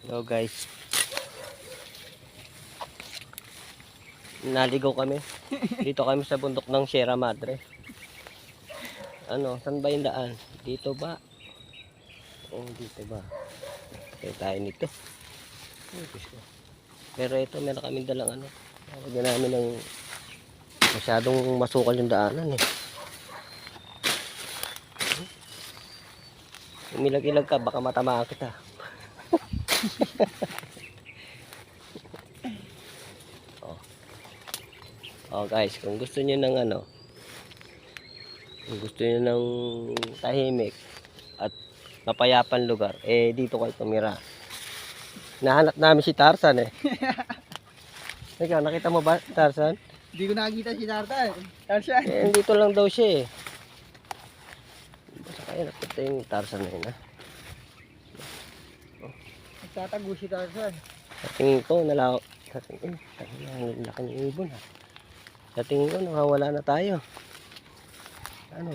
Hello guys. Naligaw kami. Dito kami sa bundok ng Sierra Madre. Ano, saan ba yung daan? Dito ba? Oh, dito ba? Kaya tayo nito. Pero ito, meron kaming dalang ano. Lagyan namin ng masyadong masukal yung daanan eh. Umilag-ilag ka, baka matamaan kita. Oh guys, kung gusto niyo ng ano, kung gusto niyo ng tahimik at mapayapan lugar, eh dito kayo tumira. Nahanap namin si Tarzan eh. Ikaw, nakita mo ba Tarzan? Hindi ko nakikita si Tarzan. Tarzan. Eh, dito lang daw siya eh. Basta kaya nakita yung Tarzan na yun ha. Nagtatago si Tarzan. Sa tingin ko, sa tingin, ang laki ng ibon ha. Sa tingin ko, nawawala na tayo. Ano?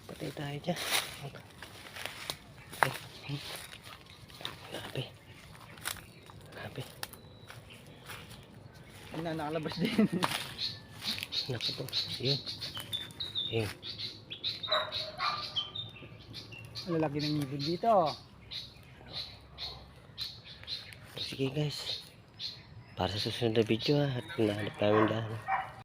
Patay tayo dyan. Grabe. Grabe. Ano, nakalabas din. Naku po. Yun. Yun. Lalaki ng ibon dito. Sige guys. Para sa susunod na video ha. At nahanap namin dahil.